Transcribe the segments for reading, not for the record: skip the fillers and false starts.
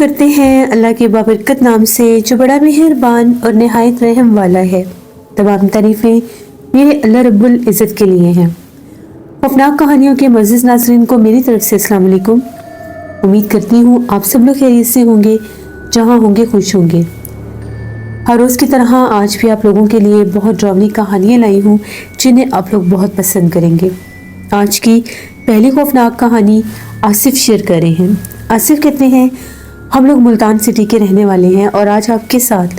کرتے ہیں اللہ کے بابرکت نام سے جو بڑا مہربان اور نہایت رحم والا ہے۔ تمام تعریفیں میرے اللہ رب العزت کے لیے ہیں۔ خوفناک کہانیوں کے معزز ناظرین کو میری طرف سے السلام علیکم۔ امید کرتی ہوں آپ سب لوگ خیریت سے ہوں گے، جہاں ہوں گے خوش ہوں گے۔ ہر روز کی طرح آج بھی آپ لوگوں کے لیے بہت ڈراؤنی کہانیاں لائی ہوں جنہیں آپ لوگ بہت پسند کریں گے۔ آج کی پہلی خوفناک کہانی آصف شیئر کر رہے ہیں۔ آصف کہتے ہیں ہم لوگ ملتان سٹی کے رہنے والے ہیں اور آج آپ کے ساتھ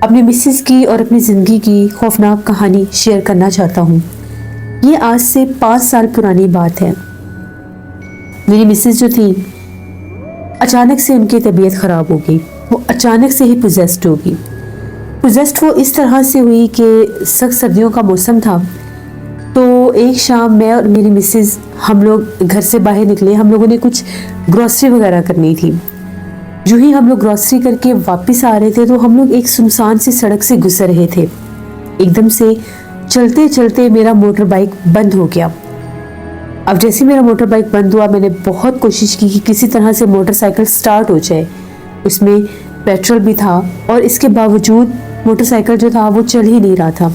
اپنی مسز کی اور اپنی زندگی کی خوفناک کہانی شیئر کرنا چاہتا ہوں۔ یہ آج سے 5 سال پرانی بات ہے۔ میری مسز جو تھی اچانک سے ان کی طبیعت خراب ہو گئی۔ وہ اچانک سے ہی پوزیسڈ ہو گئی۔ پوزیسڈ وہ اس طرح سے ہوئی کہ سخت سردیوں کا موسم تھا، تو ایک شام میں اور میری مسز ہم لوگ گھر سے باہر نکلے۔ ہم لوگوں نے کچھ گروسری وغیرہ کرنی تھی۔ جو ہی ہم لوگ گروسری کر کے واپس آ رہے تھے تو ہم لوگ ایک سنسان سی سڑک سے گزر رہے تھے۔ ایک دم سے چلتے چلتے میرا موٹر بائک بند ہو گیا۔ اب جیسے میرا موٹر بائک بند ہوا، میں نے بہت کوشش کی کہ کسی طرح سے موٹر سائیکل سٹارٹ ہو جائے۔ اس میں پیٹرول بھی تھا اور اس کے باوجود موٹر سائیکل جو تھا وہ چل ہی نہیں رہا تھا۔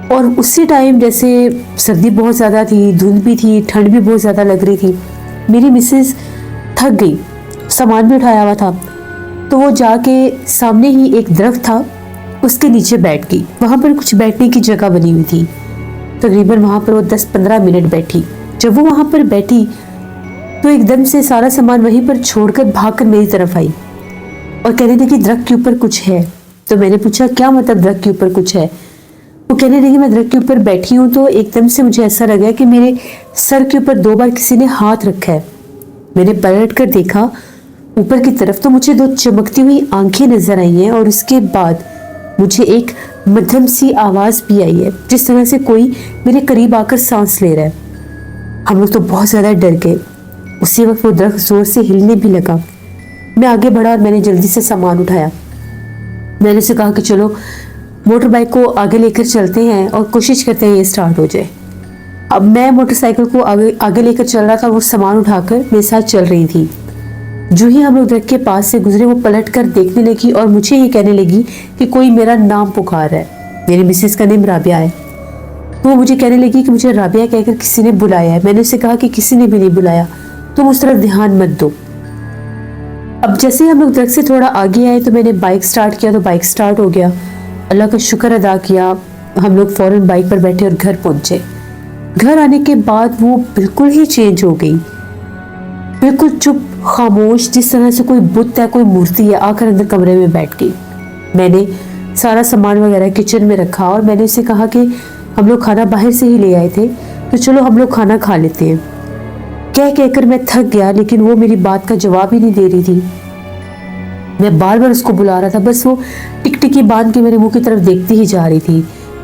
اور اسی ٹائم جیسے سردی بہت زیادہ تھی، دھند بھی تھی، ٹھنڈ بھی بہت زیادہ لگ رہی تھی۔ میری مسز تھک گئی، سامان بھی اٹھایا ہوا تھا، تو وہ جا کے سامنے ہی ایک درخت تھا، اس کے نیچے بیٹھ گئی۔ وہاں پر کچھ بیٹھنے کی جگہ بنی ہوئی تھی، تقریباً وہاں پر وہ 10-15 منٹ بیٹھی۔ جب وہ وہاں پر بیٹھی تو ایک دم سے سارا سامان وہیں پر چھوڑ کر بھاگ کر میری طرف آئی اور کہنے لگی درخت کے اوپر کچھ ہے۔ تو میں نے پوچھا کیا مطلب درخت کے اوپر کچھ ہے؟ وہ کہنے لگی میں درخت کے اوپر بیٹھی ہوں تو ایک دم سے مجھے ایسا لگا کہ میرے سر کے اوپر 2 بار کسی نے ہاتھ رکھا ہے۔ میں نے پلٹ کر دیکھا اوپر کی طرف تو مجھے 2 چمکتی ہوئی آنکھیں نظر آئی ہیں، اور اس کے بعد مجھے ایک مدھم سی آواز بھی آئی ہے، جس طرح سے کوئی میرے قریب آ کر سانس لے رہا ہے۔ ہم لوگ تو بہت زیادہ ڈر گئے۔ اسی وقت وہ درخت زور سے ہلنے بھی لگا۔ میں آگے بڑھا اور میں نے جلدی سے سامان اٹھایا۔ میں نے اسے کہا کہ چلو موٹر بائک کو آگے لے کر چلتے ہیں اور کوشش کرتے ہیں یہ سٹارٹ ہو جائے۔ اب میں موٹر سائیکل کو آگے لے کر چل رہا تھا، وہ سامان اٹھا کر میرے ساتھ چل رہی تھی۔ جو ہی ہم لوگ درخت کے پاس سے گزرے، وہ پلٹ کر دیکھنے لگی اور مجھے یہ کہنے لگی کہ کوئی میرا نام پکار رہا ہے۔ میری مسز کا نام رابعہ ہے۔ وہ مجھے کہنے لگی کہ مجھے رابعہ کہہ کر کسی نے بلایا ہے۔ میں نے اسے کہا کہ کسی نے بھی نہیں بلایا، تم اس طرف دھیان مت دو۔ اب جیسے ہم لوگ درخت سے تھوڑا آگے آئے تو میں نے بائک سٹارٹ کیا، تو بائک سٹارٹ ہو گیا۔ اللہ کا شکر ادا کیا، ہم لوگ فوراً بائک پر بیٹھے اور گھر پہنچے۔ گھر آنے کے بعد وہ بالکل ہی چینج ہو گئی، بالکل چپ خاموش، جس طرح سے کوئی بت ہے، کوئی مورتی ہے، آ کر اندر کمرے میں بیٹھ گئی۔ میں نے سارا سامان وغیرہ کچن میں رکھا اور میں نے اسے کہا کہ ہم لوگ کھانا باہر سے ہی لے آئے تھے، تو چلو ہم لوگ کھانا کھا لیتے ہیں۔ کہہ کر میں تھک گیا، لیکن وہ میری بات کا جواب ہی نہیں دے رہی تھی۔ میں بار بار اس کو بلا رہا تھا، بس وہ ٹک ٹکی باندھ کے میرے منہ کی طرف دیکھتی ہی جا رہی تھی۔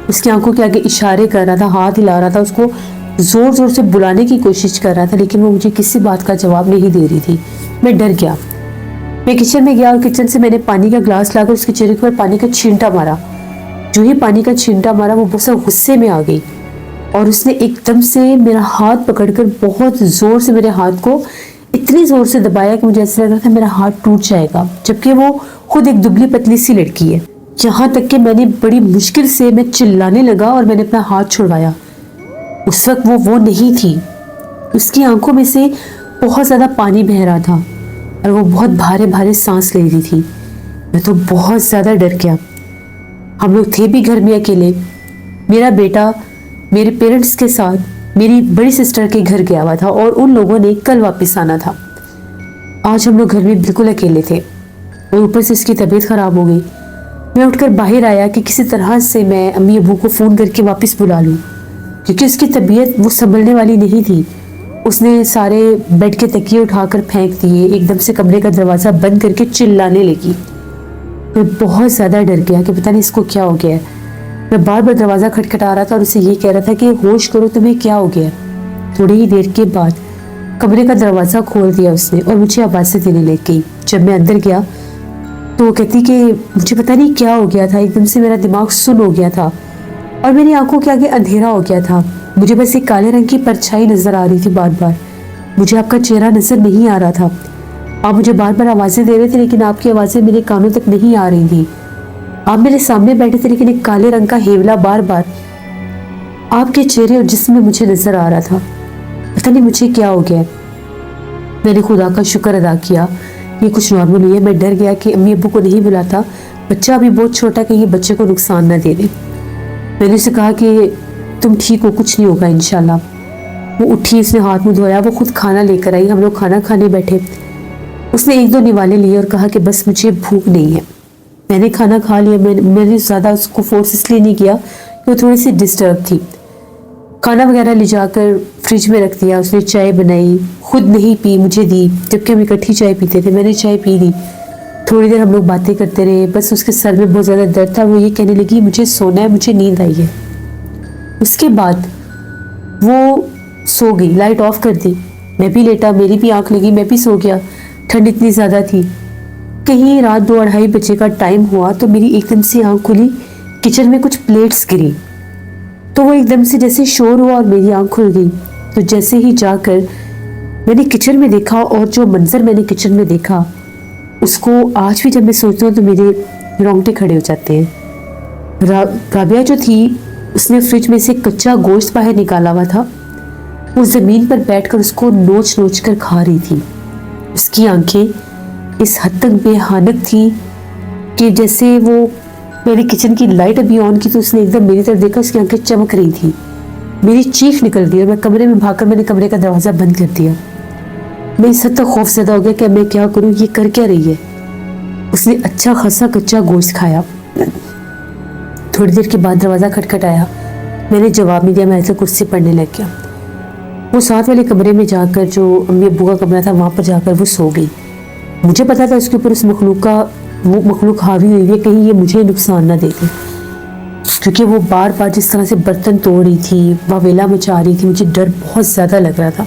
اس کی آنکھوں کے آگے اشارے کر رہا تھا، ہاتھ ہلا رہا تھا، اس کو زور زور سے بلانے کی کوشش کر رہا تھا، لیکن وہ مجھے کسی بات کا جواب نہیں دے رہی تھی۔ میں ڈر گیا۔ میں کچن میں گیا اور کچن سے میں نے پانی کا گلاس لا کر اس کے چہرے پر پانی کا چھینٹا مارا۔ جو ہی پانی کا چھینٹا مارا، وہ بہت غصے میں آ گئی اور اس نے ایک دم سے میرا ہاتھ پکڑ کر بہت زور سے میرے ہاتھ کو اتنی زور سے دبایا کہ مجھے ایسا لگ رہا تھا میرا ہاتھ ٹوٹ جائے گا، جبکہ وہ خود ایک دبلی پتلی سی لڑکی ہے۔ یہاں تک کہ میں نے بڑی مشکل سے میں چلانے لگا اور میں نے اپنا ہاتھ چھڑوایا۔ اس وقت وہ نہیں تھی۔ اس کی آنکھوں میں سے بہت زیادہ پانی بہہ رہا تھا اور وہ بہت بھارے بھارے سانس لے رہی تھی۔ میں تو بہت زیادہ ڈر گیا۔ ہم لوگ تھے بھی گھر میں اکیلے۔ میرا بیٹا میرے پیرنٹس کے ساتھ میری بڑی سسٹر کے گھر گیا ہوا تھا اور ان لوگوں نے کل واپس آنا تھا۔ آج ہم لوگ گھر میں بالکل اکیلے تھے اور اوپر سے اس کی طبیعت خراب ہو گئی۔ میں اٹھ کر باہر آیا کہ کسی طرح سے میں امی ابو کو فون کر کے واپس بلا لوں، کیونکہ اس کی طبیعت وہ سنبھلنے والی نہیں تھی۔ اس نے سارے بیڈ کے تکیے اٹھا کر پھینک دیے، ایک دم سے کمرے کا دروازہ بند کر کے چلانے لگی۔ میں بہت زیادہ ڈر گیا کہ پتہ نہیں اس کو کیا ہو گیا ہے۔ میں بار بار دروازہ کھٹکھٹا رہا تھا اور اسے یہ کہہ رہا تھا کہ ہوش کرو، تمہیں کیا ہو گیا ہے۔ تھوڑی ہی دیر کے بعد کمرے کا دروازہ کھول دیا اس نے اور مجھے آوازیں دینے لگ گئی۔ جب میں اندر گیا تو وہ کہتی کہ مجھے پتہ نہیں کیا ہو گیا تھا، ایک دم سے میرا دماغ سن ہو گیا تھا اور میری آنکھوں کے آگے اندھیرا ہو گیا تھا۔ مجھے بس ایک کالے رنگ کی پرچھائی نظر آ رہی تھی بار بار۔ مجھے آپ کا چہرہ نظر نہیں آ رہا تھا۔ آپ مجھے بار بار آوازیں دے رہے تھے لیکن آپ کی آوازیں میرے کانوں تک نہیں آ رہی تھی. آپ میرے سامنے بیٹھے تھے لیکن ایک کالے رنگ کا ہیولا بار بار آپ کے چہرے اور جسم میں مجھے نظر آ رہا تھا. پتہ نہیں مجھے کیا ہو گیا. میں نے خدا کا شکر ادا کیا یہ کچھ نارمل ہوئی ہے. میں ڈر گیا کہ امی ابو کو نہیں بلاتا, بچہ ابھی بہت چھوٹا کہیں بچے کو نقصان نہ دے دے. میں نے اسے کہا کہ تم ٹھیک ہو, کچھ نہیں ہوگا انشاءاللہ. وہ اٹھی, اس نے ہاتھ منہ دھویا, وہ خود کھانا لے کر آئی. ہم لوگ کھانا کھانے بیٹھے. اس نے ایک دو نوالے لیے اور کہا کہ بس مجھے بھوک نہیں ہے. میں نے کھانا کھا لیا. میں نے زیادہ اس کو فورس اس لیے نہیں کیا کہ وہ تھوڑی سی ڈسٹرب تھی. کھانا وغیرہ لے جا کر فریج میں رکھ دیا. اس نے چائے بنائی, خود نہیں پی, مجھے دی, جبکہ ہم اکٹھی چائے پیتے تھے. میں نے چائے پی لی. تھوڑی دیر ہم لوگ باتیں کرتے رہے. بس اس کے سر میں بہت زیادہ درد تھا. وہ یہ کہنے لگی مجھے سونا ہے, مجھے نیند آئی ہے. اس کے بعد وہ سو گئی, لائٹ آف کر دی. میں بھی لیٹا, میری بھی آنکھ لگی, میں بھی سو گیا. ٹھنڈ اتنی زیادہ تھی. کہیں رات 2-2:30 بجے کا ٹائم ہوا تو میری ایک دم سے آنکھ کھلی. کچن میں کچھ پلیٹس گری تو وہ ایک دم سے جیسے شور ہوا اور میری آنکھ کھل گئی. تو جیسے ہی جا کر میں نے کچن میں دیکھا, اور جو منظر میں نے کچن میں دیکھا اس کو آج بھی جب میں سوچتا ہوں تو میرے رونگٹے کھڑے ہو جاتے ہیں. رابعہ جو تھی اس نے فریج میں سے کچا گوشت باہر نکالا ہوا تھا. وہ زمین پر بیٹھ کر اس کو نوچ نوچ کر کھا رہی تھی. اس کی آنکھیں اس حد تک بے حانک تھی کہ جیسے وہ, میں نے کچن کی لائٹ ابھی آن کی تو اس نے ایک دم میری طرف دیکھا, اس کی آنکھیں چمک رہی تھی. میری چیخ نکل گئی اور میں کمرے میں بھاگ کر میں نے کمرے کا دروازہ بند کر دیا. میں اس حد تک خوف زدہ ہو گیا کہ میں کیا کروں, یہ کر کیا رہی ہے. اس نے اچھا خاصا کچا گوشت کھایا. تھوڑی دیر کے بعد دروازہ کھٹکھٹایا. میں نے جواب نہیں دیا, میں ایسے کرسی پڑھنے لگ گیا. وہ ساتھ والے کمرے میں جا کر, جو امی ابو کا کمرہ تھا, وہاں پر جا کر وہ سو گئی. مجھے پتا تھا اس کے اوپر اس مخلوق کا, وہ مخلوق حاوی ہوئی ہے, کہیں یہ مجھے نقصان نہ دے دے, کیونکہ وہ بار بار جس طرح سے برتن توڑ رہی تھی, واویلا مچا رہی تھی. مجھے ڈر بہت زیادہ لگ رہا تھا.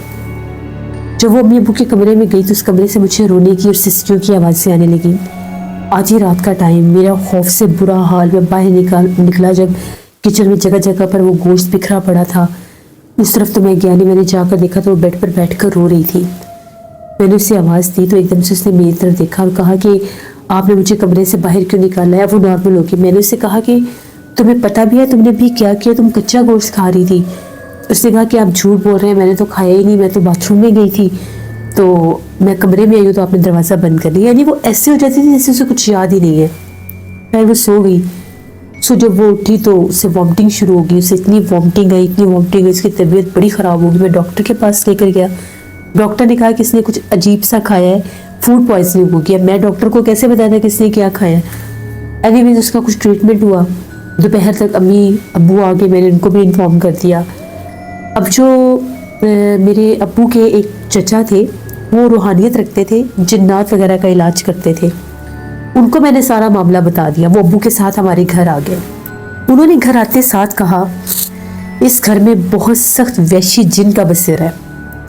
جب وہ امی ابو کے کمرے میں گئی تو اس کمرے سے مجھے رونے کی اور سسکیوں کی آوازیں آنے لگی. آج ہی رات کا ٹائم, میرا خوف سے برا حال. میں باہر نکلا جب کچن میں جگہ جگہ پر وہ گوشت بکھرا پڑا تھا. اس طرف تو میں گیا نہیں. میں نے جا کر دیکھا تو وہ بیڈ پر بیٹھ کر رو رہی تھی. میں نے اسے آواز دی تو ایک دم سے اس نے میری طرف دیکھا اور کہا کہ آپ نے مجھے کمرے سے باہر کیوں نکالا ہے, وہ نارمل ہوگی. میں نے اسے کہا کہ تمہیں پتا بھی ہے تم نے بھی کیا کیا, تم کچا گوشت کھا رہی تھی. اس نے کہا کہ آپ جھوٹ بول رہے ہیں, میں نے تو کھایا ہی نہیں, میں تو باتھ روم میں گئی تھی, تو میں کمرے میں آئی ہوں تو آپ نے دروازہ بند کر دیا. یعنی وہ ایسے ہو جاتی تھی جیسے اسے کچھ یاد ہی نہیں ہے. پھر وہ سو گئی. جب وہ اٹھی تو اسے وامٹنگ شروع ہو گئی. اسے اتنی وامٹنگ آئی, اس کی طبیعت بڑی خراب ہو گئی. میں ڈاکٹر کے پاس لے کر گیا. ڈاکٹر نے کہا کہ اس نے کچھ عجیب سا کھایا ہے, فوڈ پوائزننگ ہو گیا. میں ڈاکٹر کو کیسے بتایا کہ اس نے کیا کھایا ہے. اینی ویز اس کا کچھ ٹریٹمنٹ ہوا. دوپہر تک امی ابو آ گئے, میں نے ان کو بھی انفارم کر دیا. اب جو میرے ابو کے ایک چچا تھے, وہ روحانیت رکھتے تھے, جنات وغیرہ کا علاج کرتے تھے, ان کو میں نے سارا معاملہ بتا دیا. وہ ابو کے ساتھ ہمارے گھر آ گئے. انہوں نے گھر آتے ساتھ کہا اس گھر میں بہت سخت وحشی جن کا بسیرا ہے.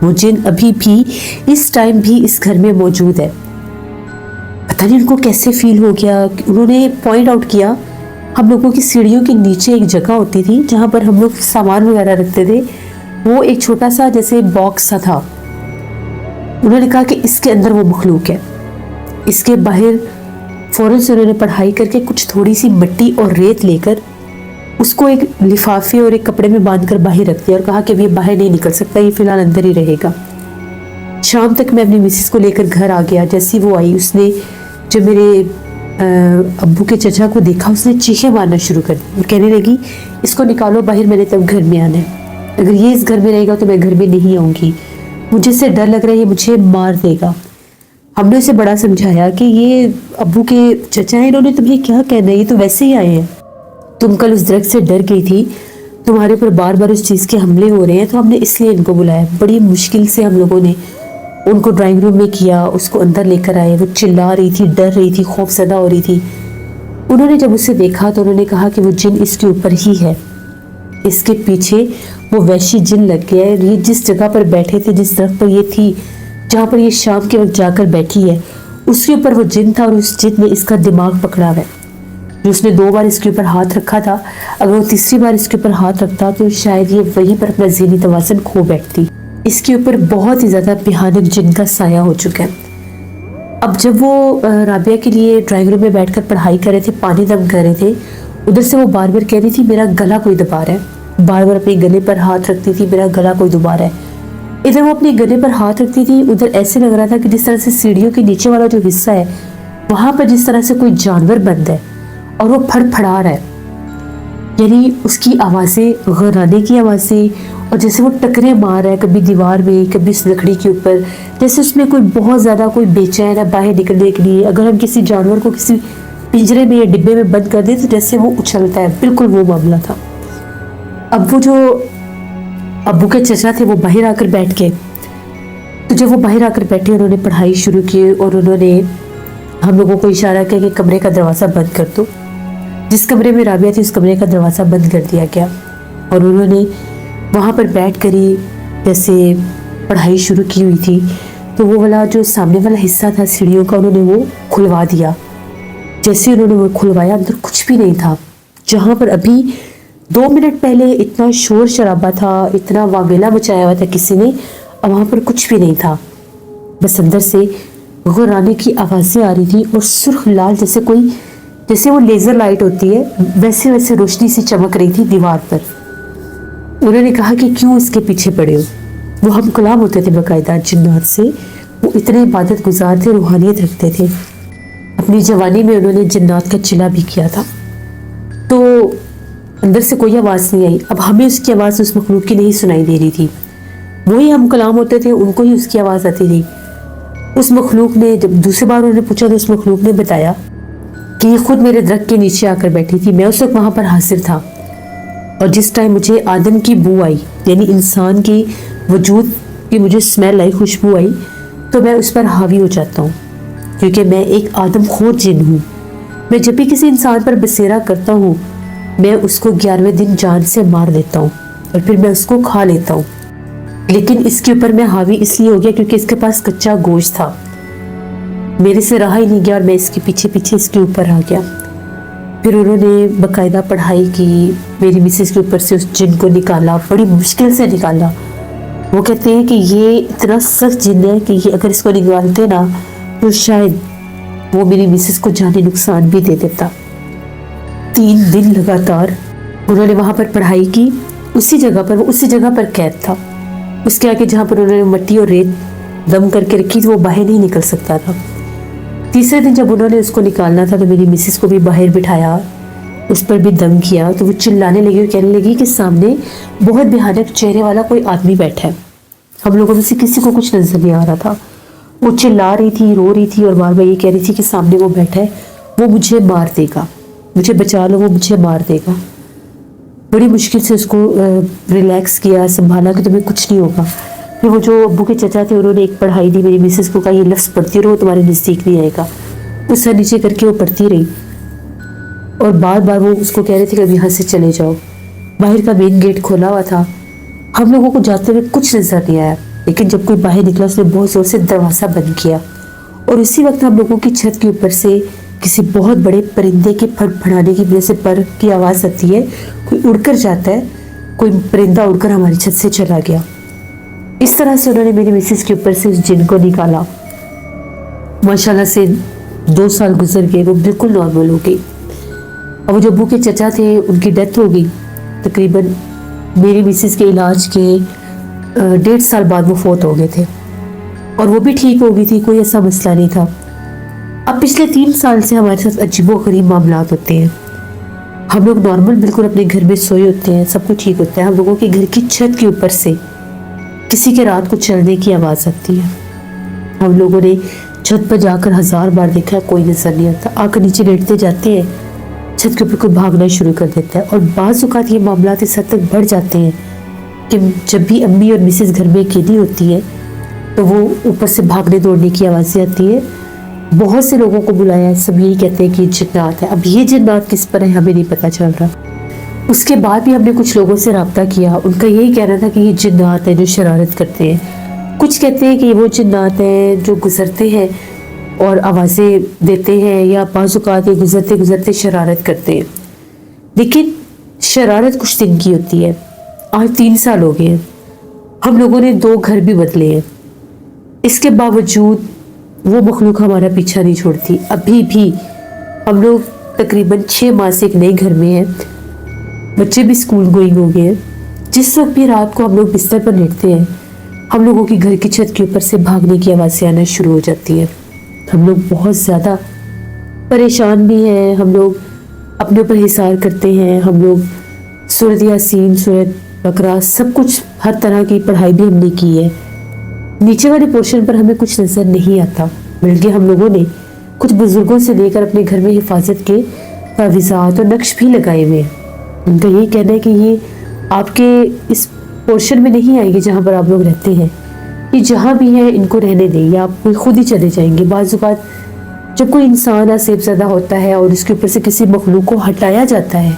وہ جن ابھی بھی اس ٹائم بھی اس گھر میں موجود ہے. پتہ نہیں ان کو کیسے فیل ہو گیا. انہوں نے پوائنٹ آؤٹ کیا, ہم لوگوں کی سیڑھیوں کے نیچے ایک جگہ ہوتی تھی جہاں پر ہم لوگ سامان وغیرہ رکھتے تھے, وہ ایک چھوٹا سا جیسے باکس سا تھا. انہوں نے کہا کہ اس کے اندر وہ مخلوق ہے. اس کے باہر فوراً سے انہوں نے پڑھائی کر کے کچھ تھوڑی سی مٹی اور ریت لے کر اس کو ایک لفافے اور ایک کپڑے میں باندھ کر باہر رکھ دیا اور کہا کہ یہ باہر نہیں نکل سکتا, یہ فی الحال اندر ہی رہے گا. شام تک میں اپنی مسز کو لے کر گھر آ گیا. جیسی وہ آئی, اس نے جب میرے ابو کے چچا کو دیکھا, اس نے چیخیں مارنا شروع کر دی. کہنے لگی اس کو نکالو باہر, میں نے تب گھر میں آنا ہے, اگر یہ اس گھر میں رہے گا تو میں گھر میں نہیں آؤں گی, مجھے اس سے ڈر لگ رہا ہے, یہ مجھے مار دے گا. ہم نے اسے بڑا سمجھایا کہ یہ ابو کے چچا ہیں, انہوں نے تمہیں کیا کہنا ہے, یہ تو ویسے ہی آئے ہیں. تم کل اس درخت سے ڈر گئی تھی, تمہارے اوپر بار بار اس چیز کے حملے ہو رہے ہیں, تو ہم نے اس لیے ان کو بلایا. بڑی مشکل سے ہم لوگوں نے ان کو ڈرائنگ روم میں کیا, اس کو اندر لے کر آئے. وہ چلا رہی تھی, ڈر رہی تھی, خوف زدہ ہو رہی تھی. انہوں نے جب اسے دیکھا تو انہوں نے کہا کہ وہ جن اس کے اوپر ہی ہے, اس کے پیچھے وہ وحشی جن لگ گیا ہے. یہ جس جگہ پر بیٹھے تھے, جس درخت پر یہ تھی, جہاں پر یہ شام کے وقت جا کر بیٹھی ہے, اس کے اوپر وہ جن تھا, اور اس جن نے اس کا دماغ پکڑا ہوا ہے. جو اس نے 2 بار اس کے اوپر ہاتھ رکھا تھا, اگر وہ تیسری بار اس کے اوپر ہاتھ رکھتا تو شاید یہ وہیں پر اپنا ذہنی توازن کھو بیٹھتی. اس کے اوپر بہت ہی زیادہ بھیانک جن کا سایہ ہو چکا ہے. اب جب وہ رابعہ کے لیے ڈرائنگ روم میں بیٹھ کر پڑھائی کر رہے تھے، پانی دم کر رہے تھے، ادھر سے وہ بار بار کہہ رہی تھی میرا گلا کوئی دبا رہا ہے، بار بار اپنے گلے پر ہاتھ رکھتی تھی میرا گلا کوئی دبا رہا ہے۔ ادھر وہ اپنے گلے پر ہاتھ رکھتی تھی، ادھر ایسے لگ رہا تھا کہ جس طرح سے سیڑھیوں کے نیچے والا جو حصہ ہے وہاں پر جس طرح سے کوئی جانور بند ہے اور وہ پھڑ پھڑا رہا ہے، یعنی اس کی آوازیں غرانے کی آوازیں، اور جیسے وہ ٹکرے مار رہا ہے کبھی دیوار میں کبھی اس لکڑی کے اوپر، جیسے اس میں کوئی بہت زیادہ کوئی بے چین ہے باہر نکلنے کے لیے۔ اگر ہم کسی جانور کو کسی پنجرے میں یا ڈبے میں بند کر دیں تو جیسے وہ اچھلتا ہے، بالکل وہ معاملہ تھا۔ اب وہ جو ابو کے چچا تھے وہ باہر آ کر بیٹھ گئے، تو جب وہ باہر آ کر بیٹھے انہوں نے پڑھائی شروع کی اور انہوں نے ہم لوگوں کو اشارہ کیا کہ کمرے کا دروازہ بند کر دو۔ جس کمرے میں رابعہ تھی اس کمرے کا دروازہ بند کر دیا گیا اور انہوں نے وہاں پر بیٹھ کر ہی جیسے پڑھائی شروع کی ہوئی تھی تو وہ والا جو سامنے والا حصہ تھا سیڑھیوں کا انہوں نے وہ کھلوا دیا۔ جیسے انہوں نے وہ کھلوایا اندر کچھ بھی نہیں تھا، جہاں پر ابھی 2 منٹ پہلے اتنا شور شرابہ تھا، اتنا واویلا مچایا ہوا تھا کسی نے، اب وہاں پر کچھ بھی نہیں تھا، بس اندر سے غرانے کی آوازیں آ رہی تھی اور سرخ لال جیسے وہ لیزر لائٹ ہوتی ہے ویسے روشنی سی چمک رہی تھی دیوار پر۔ انہوں نے کہا کہ کیوں اس کے پیچھے پڑے ہو؟ وہ ہم کلام ہوتے تھے باقاعدہ جنات سے، وہ اتنے عبادت گزار تھے، روحانیت رکھتے تھے۔ اپنی جوانی میں انہوں نے جنات کا چلا بھی کیا تھا، تو اندر سے کوئی آواز نہیں آئی۔ اب ہمیں اس کی آواز اس مخلوق کی نہیں سنائی دے رہی تھی، وہی ہم کلام ہوتے تھے ان کو ہی اس کی آواز آتی تھی۔ اس مخلوق نے جب دوسری بار انہوں نے پوچھا تو اس مخلوق نے بتایا کہ یہ خود میرے درخت کے نیچے آ کر بیٹھی تھی، میں اس وقت وہاں پر حاضر تھا، اور جس ٹائم مجھے آدم کی بو آئی یعنی انسان کی وجود کی مجھے اسمیل آئی، خوشبو آئی، تو میں اس پر حاوی ہو جاتا ہوں، کیونکہ میں ایک آدم خور جن ہوں۔ میں جب بھی کسی انسان پر بسیرا کرتا ہوں میں اس کو 11ویں دن جان سے مار دیتا ہوں اور پھر میں اس کو کھا لیتا ہوں، لیکن اس کے اوپر میں حاوی اس لیے ہو گیا کیونکہ اس کے پاس کچا گوشت تھا، میرے سے رہا ہی نہیں گیا اور میں اس کے پیچھے اس کے اوپر آ گیا۔ پھر انہوں نے باقاعدہ پڑھائی کی، میری مسز کے اوپر سے اس جن کو نکالا، بڑی مشکل سے نکالا۔ وہ کہتے ہیں کہ یہ اتنا سخت جن ہے کہ یہ اگر اس کو نکالتے نا تو شاید وہ میری مسز کو جانی نقصان بھی دے دیتا۔ 3 دن لگاتار انہوں نے وہاں پر پڑھائی کی، اسی جگہ پر قید تھا، اس کے آگے جہاں پر انہوں نے مٹی اور ریت دم کر کے رکھی تھی وہ باہر نہیں نکل سکتا تھا۔ تیسرے دن جب انہوں نے اس کو نکالنا تھا تو میری مسز کو بھی باہر بٹھایا، اس پر بھی دم کیا، تو وہ چلانے لگی اور کہنے لگی کہ سامنے بہت بھیانک چہرے والا کوئی آدمی بیٹھا ہے۔ ہم لوگوں میں سے کسی کو کچھ نظر نہیں آ رہا تھا، وہ چلا رہی تھی، رو رہی تھی اور بار بار یہ کہہ رہی تھی کہ سامنے وہ بیٹھا ہے، وہ مجھے مار دے گا، مجھے بچا لو، وہ مجھے مار دے گا۔ بڑی مشکل سے اس کو ریلیکس کیا، سنبھالا کہ تمہیں کچھ نہیں ہوگا۔ پھر وہ جو ابو کے چچا تھے انہوں نے ایک پڑھائی دی میری مسز کو، کہا یہ لفظ پڑھتی رہو تمہارے نزدیک نہیں آئے گا۔ وہ سر نیچے کر کے وہ پڑھتی رہی اور بار بار وہ اس کو کہہ رہے تھے کہ اب یہاں سے چلے جاؤ۔ باہر کا مین گیٹ کھولا ہوا تھا، ہم لوگوں کو جاتے ہوئے کچھ نظر نہیں آیا، لیکن جب کوئی باہر نکلا اس نے بہت زور سے دروازہ بند کیا اور اسی وقت ہم لوگوں کی چھت کے اوپر سے کسی بہت بڑے پرندے کے پھڑ پھڑانے کی وجہ سے پر کی آواز آتی ہے، کوئی اڑ کر جاتا ہے، کوئی پرندہ اڑ کر ہماری چھت سے چلا گیا۔ اس طرح سے انہوں نے میری مسز کے اوپر سے اس جن کو نکالا۔ ماشاءاللہ سے 2 سال گزر گئے، وہ بالکل نارمل ہو گئی۔ اور وہ جو ابو کے چچا تھے ان کی ڈیتھ ہو گئی، تقریباً میری مسز کے علاج کے 1.5 سال بعد وہ فوت ہو گئے تھے اور وہ بھی ٹھیک ہو گئی تھی، کوئی ایسا مسئلہ نہیں تھا۔ اب پچھلے 3 سال سے ہمارے ساتھ عجیب و غریب معاملات ہوتے ہیں، ہم لوگ نارمل بالکل اپنے گھر میں سوئے ہوتے ہیں، سب کچھ ٹھیک ہوتا ہے، ہم لوگوں کے گھر کی چھت کے اوپر سے کسی کے رات کو چلنے کی آواز آتی ہے۔ ہم لوگوں نے چھت پر جا کر 1000 بار دیکھا، کوئی نظر نہیں آتا، آ کر نیچے لیٹتے جاتے ہیں، چھت کے اوپر کوئی بھاگنا شروع کر دیتا ہے۔ اور بعض اوقات یہ معاملات اس حد تک بڑھ جاتے ہیں کہ جب بھی امی اور مسز گھر میں اکیلی ہوتی ہے تو وہ اوپر سے بھاگنے دوڑنے کی آوازیں آتی ہے۔ بہت سے لوگوں کو بلایا ہے، سب یہی کہتے ہیں کہ یہ جنات ہے۔ اب یہ جنات کس پر ہے ہمیں نہیں پتا چل رہا۔ اس کے بعد بھی ہم نے کچھ لوگوں سے رابطہ کیا، ان کا یہی کہنا تھا کہ یہ جنات ہیں جو شرارت کرتے ہیں۔ کچھ کہتے ہیں کہ یہ وہ جنات ہیں جو گزرتے ہیں اور آوازیں دیتے ہیں، یا بعض اوقات یہ گزرتے گزرتے شرارت کرتے ہیں، لیکن شرارت کچھ دن کی ہوتی ہے۔ آج 3 سال ہو گئے ہیں، ہم لوگوں نے 2 گھر بھی بدلے ہیں، اس کے باوجود وہ مخلوق ہمارا پیچھا نہیں چھوڑتی. ابھی بھی ہم لوگ تقریباً 6 ماہ سے ایک نئے گھر میں ہیں, بچے بھی اسکول گوئنگ ہو گئے ہیں. جس وقت بھی رات کو ہم لوگ بستر پر لیٹتے ہیں, ہم لوگوں کی گھر کی چھت کے اوپر سے بھاگنے کی آوازیں آنا شروع ہو جاتی ہیں. ہم لوگ بہت زیادہ پریشان بھی ہیں, ہم لوگ اپنے اوپر حصار کرتے ہیں. ہم لوگ سورۃ یاسین, سورۃ بقرہ, سب کچھ ہر طرح کی پڑھائی بھی ہم نے کی ہے. نیچے والے پورشن پر ہمیں کچھ نظر نہیں آتا, بلکہ ہم لوگوں نے کچھ بزرگوں سے لے کر اپنے گھر میں حفاظت کے تعویذات اور نقش بھی لگائے ہوئے ہیں. ان کا یہ کہنا ہے کہ یہ آپ کے اس پورشن میں نہیں آئیں گے جہاں پر آپ لوگ رہتے ہیں. یہ جہاں بھی ہیں ان کو رہنے دیں, یا آپ خود ہی چلے جائیں گے. بعض اوقات جب کوئی انسان آسیب زدہ ہوتا ہے اور اس کے اوپر سے کسی مخلوق کو ہٹایا جاتا ہے,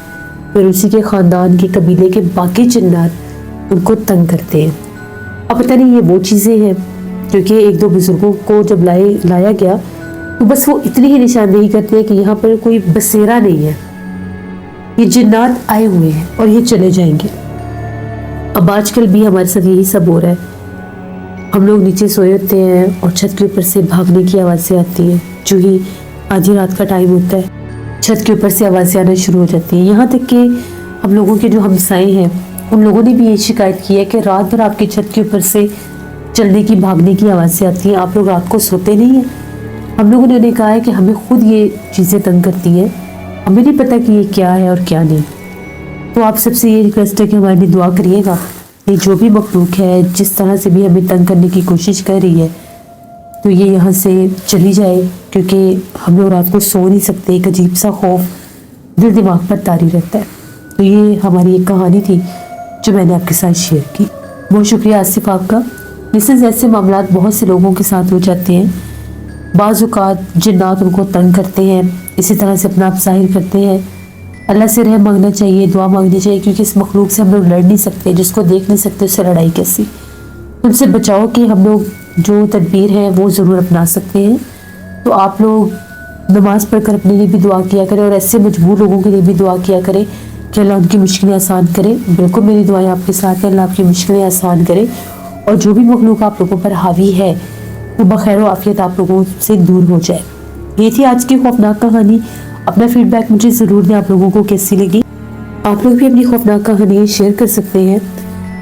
پھر اسی کے خاندان کے قبیلے کے باقی جنات ان کو تنگ کرتے ہیں. اب پتہ نہیں یہ وہ چیزیں ہیں, کیونکہ ایک دو بزرگوں کو جب لایا گیا تو بس وہ اتنی ہی نشاندہی کرتے ہیں کہ یہاں پر کوئی بسیرا نہیں ہے, یہ جنات آئے ہوئے ہیں اور یہ چلے جائیں گے. اب آج کل بھی ہمارے ساتھ یہی سب ہو رہا ہے. ہم لوگ نیچے سوئے ہوتے ہیں اور چھت کے اوپر سے بھاگنے کی آوازیں آتی ہیں. جو ہی آدھی رات کا ٹائم ہوتا ہے, چھت کے اوپر سے آوازیں آنا شروع ہو جاتی ہیں. یہاں تک کہ ہم لوگوں کے جو ہمسائے ہیں ان لوگوں نے بھی یہ شکایت کی ہے کہ رات بھر آپ کی چھت کے اوپر سے چلنے کی, بھاگنے کی آوازیں آتی ہیں, آپ لوگ رات کو سوتے نہیں ہیں. ہم لوگوں نے انہیں کہا ہے کہ ہمیں خود یہ چیزیں تنگ کرتی ہیں, ہمیں نہیں پتہ کہ یہ کیا ہے اور کیا نہیں. تو آپ سب سے یہ ریکویسٹ ہے کہ ہمارے لیے دعا کریے گا. یہ جو بھی مخلوق ہے, جس طرح سے بھی ہمیں تنگ کرنے کی کوشش کر رہی ہے, تو یہ یہاں سے چلی جائے, کیونکہ ہم لوگ رات کو سو نہیں سکتے. ایک عجیب سا خوف دل دماغ پر طاری رہتا ہے. تو یہ ہماری ایک کہانی تھی جو میں نے آپ کے ساتھ شیئر کی. بہت شکریہ آصف آپ کا. ایسے معاملات بہت سے لوگوں کے ساتھ ہو جاتے ہیں. بعض اوقات جنات ان کو تنگ کرتے ہیں, اسی طرح سے اپنا آپ ظاہر کرتے ہیں. اللہ سے رحم مانگنا چاہیے, دعا مانگنی چاہیے, کیونکہ اس مخلوق سے ہم لوگ لڑ نہیں سکتے. جس کو دیکھ نہیں سکتے اس سے لڑائی کیسی. ان سے بچاؤ کی ہم لوگ جو تدبیر ہے وہ ضرور اپنا سکتے ہیں. تو آپ لوگ نماز پڑھ کر اپنے لیے بھی دعا کیا کریں, اور ایسے مجبور لوگوں کے لیے بھی دعا کیا کریں کہ اللہ ان کی مشکلیں آسان کرے. بالکل میری دعائیں آپ کے ساتھ ہیں, اللہ آپ کی مشکلیں آسان کرے, اور جو بھی مخلوق آپ لوگوں پر حاوی ہے وہ بخیر و عافیت آپ لوگوں سے دور ہو جائے. یہ تھی آج کی خوفناک کہانی. اپنا فیڈ بیک مجھے ضرور دیں, آپ لوگوں کو کیسی لگی. آپ لوگ بھی اپنی خوفناک کہانی شیئر کر سکتے ہیں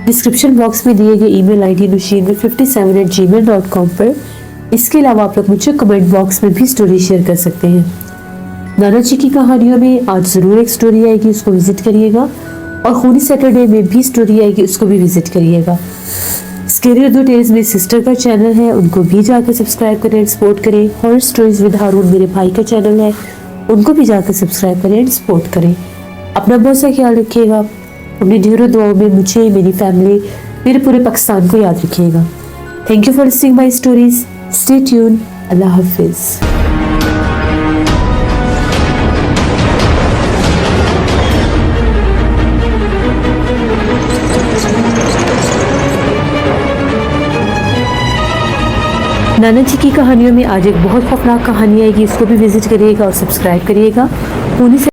ڈسکرپشن باکس میں دیے گئے ای میل آئی ڈی nushin57@gmail.com پر. اس کے علاوہ آپ لوگ مجھے کمنٹ باکس میں بھی سٹوری شیئر کر سکتے ہیں. نانا جی کی کہانیوں میں آج ضرور ایک سٹوری آئے گی, اس کو وزٹ کریے گا. اور خونی سیٹرڈے میں بھی سٹوری آئے گی, اس کو بھی وزٹ کریے گا. اسکیری اردو ٹیلز میری سسٹر کا چینل ہے, ان کو بھی جا کے سبسکرائب کریں, سپورٹ کریں. ہارر سٹوریز ود ہارون میرے بھائی کا چینل ہے, ان کو بھی جا کے سبسکرائب کریں, سپورٹ کریں. اپنا بہت سا خیال رکھیے گا. اپنی ڈھیروں دعاؤں میں مجھے, میری فیملی, میرے پورے پاکستان کو یاد رکھیے گا. Thank you for listening my stories. Stay tuned. اللہ حافظ. نانا جی کی کہانیوں میں آج ایک بہت خوفناک کہانی آئے گی, اس کو بھی وزٹ کریے گا اور سبسکرائب کریے گا.